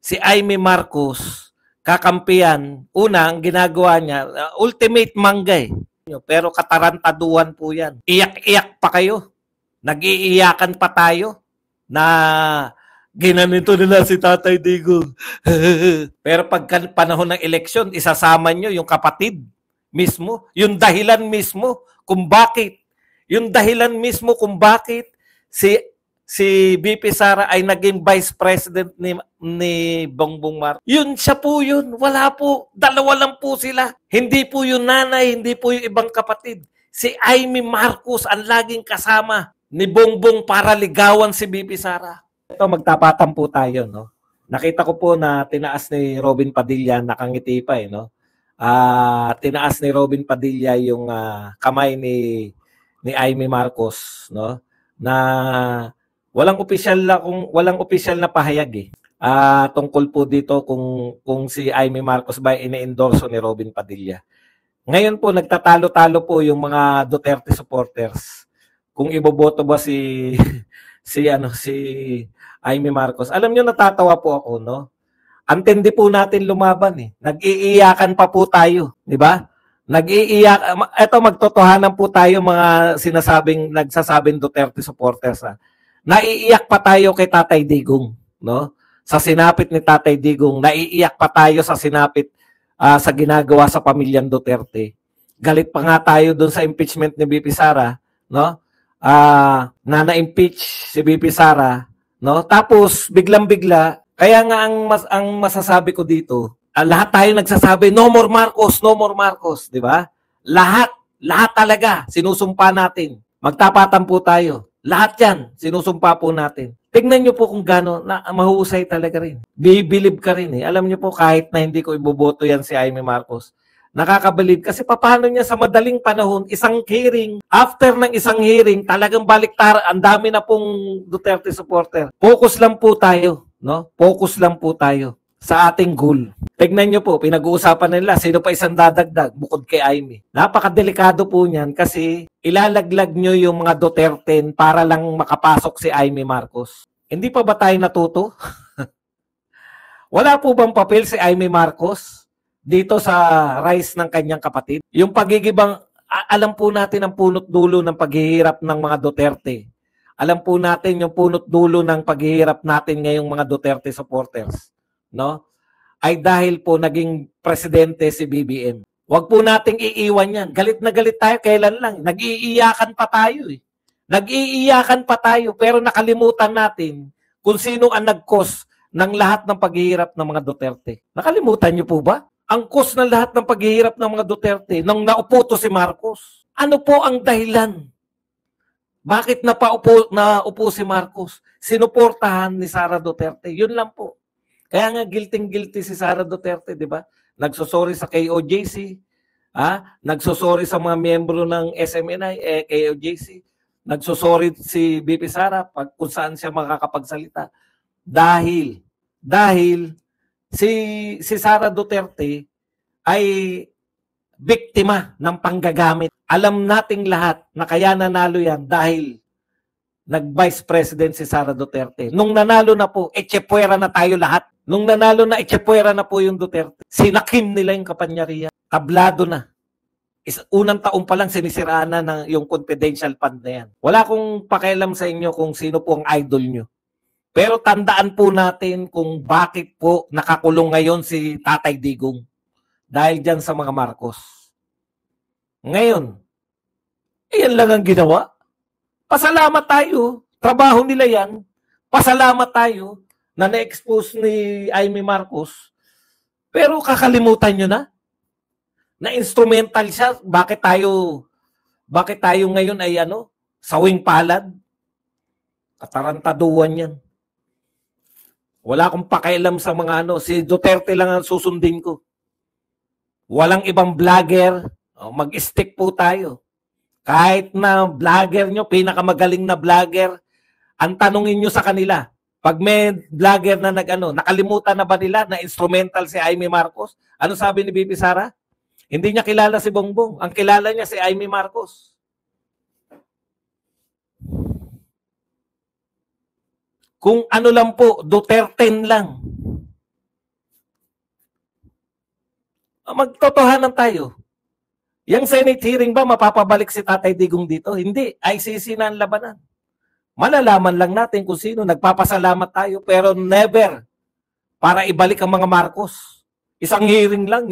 si Jaime Marcos, kakampiyan, una, ang ginagawa niya, ultimate manggay. Pero katarantaduan po yan. Iyak-iyak pa kayo. Nag-iiyakan pa tayo na ginanito nila si Tatay Digong. Pero pag panahon ng eleksyon, isasama nyo yung kapatid mismo, yung dahilan mismo kung bakit, si VP Sara ay naging Vice President ni Bongbong Marcos. Yun siya po yun. Wala po. Dalawa lang po sila. Hindi po yung nanay, hindi po yung ibang kapatid. Si Jaime Marcos ang laging kasama ni Bongbong para ligawan si VP Sara. Ito, magtapatan po tayo, no? Nakita ko po na tinaas ni Robin Padilla, nakangiti pa eh, no? Tinaas ni Robin Padilla yung kamay ni Jaime Marcos, no? Na walang opisyal na pahayag eh. Tungkol po dito kung si Jaime Marcos ba ini-endorso ni Robin Padilla. Ngayon po nagtatalo-talo po yung mga Duterte supporters kung iboboto ba si Jaime Marcos. Alam niyo, natatawa po ako, no? Antindi po natin lumaban eh. Nag-iiyakan pa po tayo, di ba? Nag-iiyak. Ito, magtotohanan po tayo mga nagsasabing Duterte supporters. Naiiyak pa tayo kay Tatay Digong, no? Sa sinapit ni Tatay Digong, naiiyak pa tayo sa sinapit sa ginagawa sa pamilyang Duterte. Galit pa nga tayo doon sa impeachment ni VP Sara, no? Na-impeach si VP Sara, no? Tapos biglang-bigla, kaya nga ang masasabi ko dito, lahat tayo nagsasabi, no more Marcos, di ba? Lahat talaga, sinusumpa natin. Magtapatan po tayo. Lahat yan, sinusumpa po natin. Tignan nyo po kung gano'n, mahusay talaga rin. Bibilib ka rin eh. Alam nyo po, kahit na hindi ko iboboto yan si Jaime Marcos, nakakabilib. Kasi paano niya sa madaling panahon, isang hearing, after ng isang hearing, talagang baliktar, ang dami na pong Duterte supporter. Focus lang po tayo, no? Focus lang po tayo sa ating goal. Tignan nyo po, pinag-uusapan nila, sino pa isang dadagdag bukod kay Jaime. Napakadelikado po niyan kasi ilalaglag nyo yung mga Duterte para lang makapasok si Jaime Marcos. Hindi pa ba tayo natuto? Wala po bang papel si Jaime Marcos dito sa rise ng kanyang kapatid? Yung pagigibang, alam po natin ang punot dulo ng paghihirap ng mga Duterte. Alam po natin yung punot dulo ng paghihirap natin ngayong mga Duterte supporters, no? Ay dahil po naging presidente si BBM. Huwag po nating iiwan yan. Galit na galit tayo, kailan lang. Nag-iiyakan pa tayo eh. Nag-iiyakan pa tayo, pero nakalimutan natin kung sino ang nag-cause ng lahat ng paghihirap ng mga Duterte. Nakalimutan niyo po ba? Ang cause ng lahat ng paghihirap ng mga Duterte nang naupo to si Marcos. Ano po ang dahilan? Bakit naupo si Marcos? Sinuportahan ni Sara Duterte. Yun lang po. Kaya nga guilty si Sara Duterte, di ba? Nagsosorry sa KOJC, nagsosorry sa mga miyembro ng SMNI, KOJC, nagsosorry si VP Sara kung saan siya makakapagsalita. Dahil si Sara Duterte ay biktima ng panggagamit. Alam nating lahat na kaya nanalo yan dahil nag-Vice President si Sara Duterte. Nung nanalo na po, echepwera na tayo lahat. Nung nanalo na, echepwera na po yung Duterte. Sinakim nila yung kapanyarihan. Tablado na. Unang taon pa lang sinisiraan na ng yung confidential fund na yan. Wala akong pakialam sa inyo kung sino po ang idol nyo. Pero tandaan po natin kung bakit po nakakulong ngayon si Tatay Digong. Dahil dyan sa mga Marcos. Ngayon, iyan lang ang ginawa. Pasalamat tayo. Trabaho nila yan. Pasalamat tayo na na-expose ni Jaime Marcos. Pero kakalimutan nyo na. Na instrumental siya. Bakit tayo ngayon ay sawing palad? Katarantaduan yan. Wala akong pakialam sa mga si Duterte lang ang susundin ko. Walang ibang vlogger. Mag-stick po tayo. Kahit na vlogger nyo, pinakamagaling na vlogger, ang tanungin nyo sa kanila, pag may vlogger na nakalimutan na ba nila na instrumental si Jaime Marcos? Ano sabi ni VP Sara? Hindi niya kilala si Bongbong. Ang kilala niya si Jaime Marcos. Kung ano lang po, Duterte lang. Magtotohanan tayo. Yung Senate hearing ba, mapapabalik si Tatay Digong dito? Hindi. ICC na ang labanan. Malalaman lang natin kung sino. Nagpapasalamat tayo, pero never para ibalik ang mga Marcos. Isang hearing lang.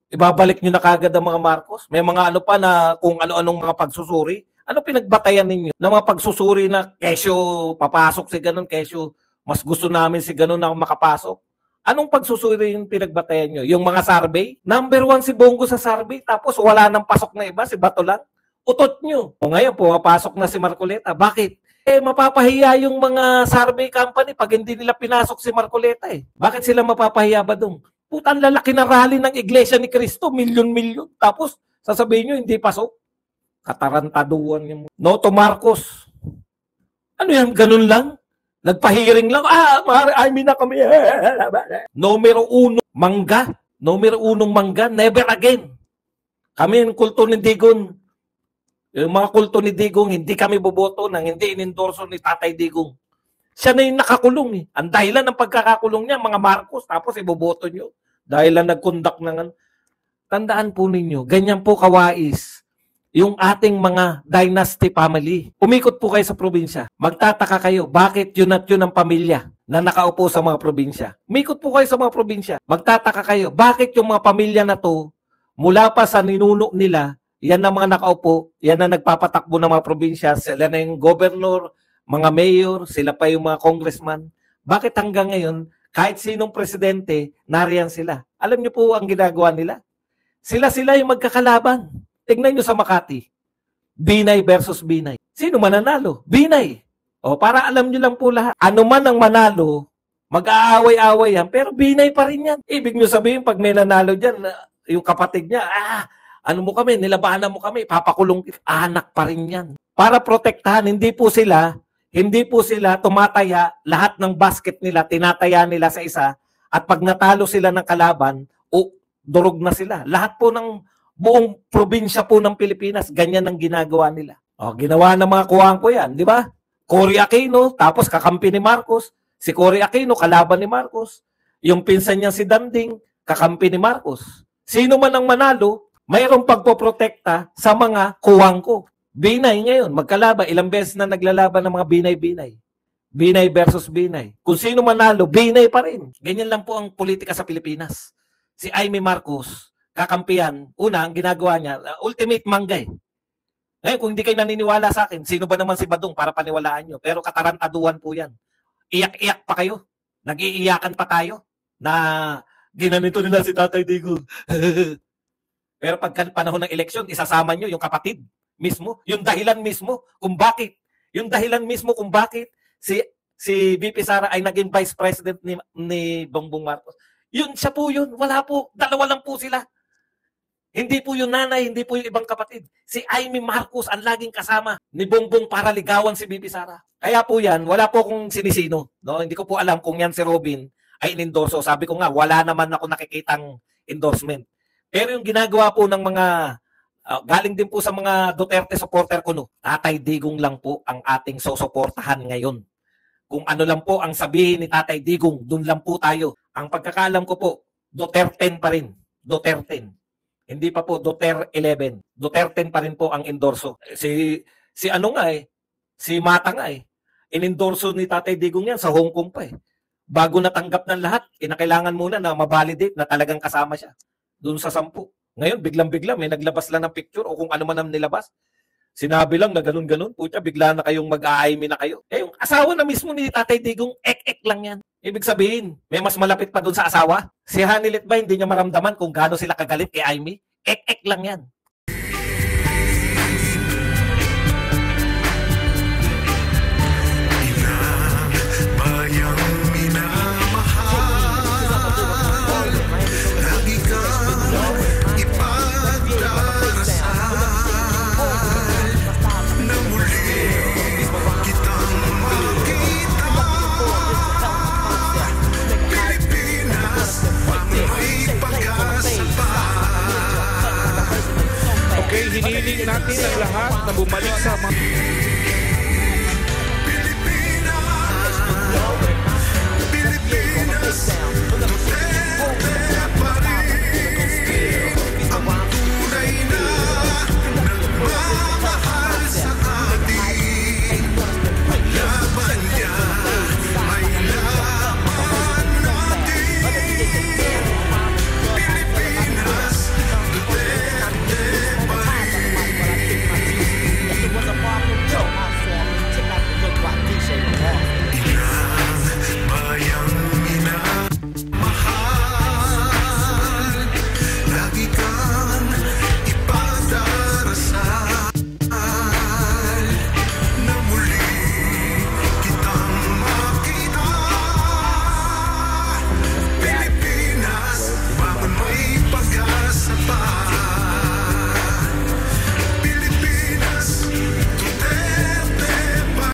Ibabalik nyo na kagad ang mga Marcos. May mga ano pa na kung ano-anong mga pagsusuri. Ano pinagbatayan ninyo? Na mga pagsusuri na kesyo papasok si ganun, kesyo mas gusto namin si ganun na makapasok. Anong pagsusuri yung pinagbatayan nyo? Yung mga survey? Number 1 si Bongo sa survey, tapos wala nang pasok na iba, si Bato lang. Utot nyo. O ngayon, pumapasok na si Marcoleta. Bakit? Mapapahiya yung mga survey company pag hindi nila pinasok si Marcoleta eh. Bakit sila mapapahiya ba dun? Putang lalaki na rally ng Iglesia ni Cristo, milyon-milyon. Tapos, sasabihin nyo, hindi pasok. Katarantaduan yung no to Marcos. Ano yan? Ganun lang? Nagpahiring lang. I mean na kami. Numero 1, mangga. Numero 1, mangga. Never again. Kami yung kulto ni Digong. Yung mga kulto ni Digong, hindi kami boboto nang hindi inendorso ni Tatay Digong. Siya na yung nakakulong eh. Ang dahilan ng pagkakakulong niya, mga Marcos, tapos iboboto nyo. Dahil lang nag-conduct ng... Tandaan po ninyo, ganyan po kawais yung ating mga dynasty family. Umikot po kayo sa probinsya. Magtataka kayo, bakit yun at yun ang pamilya na nakaupo sa mga probinsya? Umikot po kayo sa mga probinsya. Magtataka kayo, bakit yung mga pamilya na to, mula pa sa ninuno nila, yan ang mga nakaupo, yan ang nagpapatakbo ng mga probinsya, sila na yung governor, mga mayor, sila pa yung mga congressman. Bakit hanggang ngayon, kahit sinong presidente, nariyan sila? Alam niyo po ang ginagawa nila? Sila yung magkakalaban. Tignan nyo sa Makati. Binay versus Binay. Sino mananalo? Binay. O, para alam nyo lang po lahat. Ano man ang manalo, mag-aaway-aaway yan, pero Binay pa rin yan. Ibig nyo sabihin, pag may nanalo dyan, yung kapatid niya, ano mo kami, nilabanan mo kami, papakulong, anak pa rin yan. Para protektahan, hindi po sila tumataya, lahat ng basket nila, tinataya nila sa isa, at pag natalo sila ng kalaban, durog na sila. Lahat po ng buong probinsya po ng Pilipinas, ganyan ang ginagawa nila. Ginawa ng mga kuwangko yan, di ba? Cory Aquino, tapos kakampi ni Marcos. Si Cory Aquino, kalaban ni Marcos. Yung pinsan niya si Danding, kakampi ni Marcos. Sino man ang manalo, mayroong pagpoprotekta sa mga kuwangko. Binay ngayon, magkalaban. Ilang beses na naglalaban ng mga Binay-Binay. Binay versus Binay. Kung sino manalo, Binay pa rin. Ganyan lang po ang politika sa Pilipinas. Si Aimee Marcos, kakampihan, una, ang ginagawa niya, ultimate mangga eh. Ngayon, kung hindi kayo naniniwala sa akin, sino ba naman si Badong para paniwalaan nyo? Pero katarantaduan po yan. Iyak-iyak pa kayo. Nag-iiyakan pa tayo na ginanito nila si Tatay Digong. Pero pagka panahon ng eleksyon, isasama nyo yung kapatid mismo, yung dahilan mismo kung bakit si VP Sara ay naging vice president ni Bongbong Marcos. Yun, siya po yun. Wala po. Dalawa lang po sila. Hindi po yung nanay, hindi po yung ibang kapatid. Si Aimee Marcos ang laging kasama ni Bongbong para ligawan si VP Sara. Kaya po yan, wala po kung sinisino. No? Hindi ko po alam kung yan si Robin ay inendorso. Sabi ko nga, wala naman ako nakikitang endorsement. Pero yung ginagawa po ng mga, galing din po sa mga Duterte supporter ko, no? Tatay Digong lang po ang ating susuportahan ngayon. Kung ano lang po ang sabihin ni Tatay Digong, dun lang po tayo. Ang pagkakaalam ko po, Duterte pa rin. Duterte. Hindi pa po Duterte 11. Duterte pa rin po ang endorso. Si ano nga eh, si Mata nga eh. Inendorso ni Tatay Digong yan sa Hong Kong pa eh. Bago natanggap ng lahat, kinakailangan muna na ma-validate na talagang kasama siya. Doon sa 10. Ngayon, biglang-bigla, may naglabas lang ng picture o kung ano man ang nilabas. Sinabi lang na ganun-ganun. Pucha, bigla na kayong mag-aaymi na kayo. Yung asawa na mismo ni Tatay Digong, ek-ek lang yan. Ibig sabihin, may mas malapit pa doon sa asawa. Si Hanilit ba, hindi niya maramdaman kung gaano sila kagalit kay Aimee? Ek-ek lang yan. Okay, hiniling natin ang lahat na bumalik sa mga...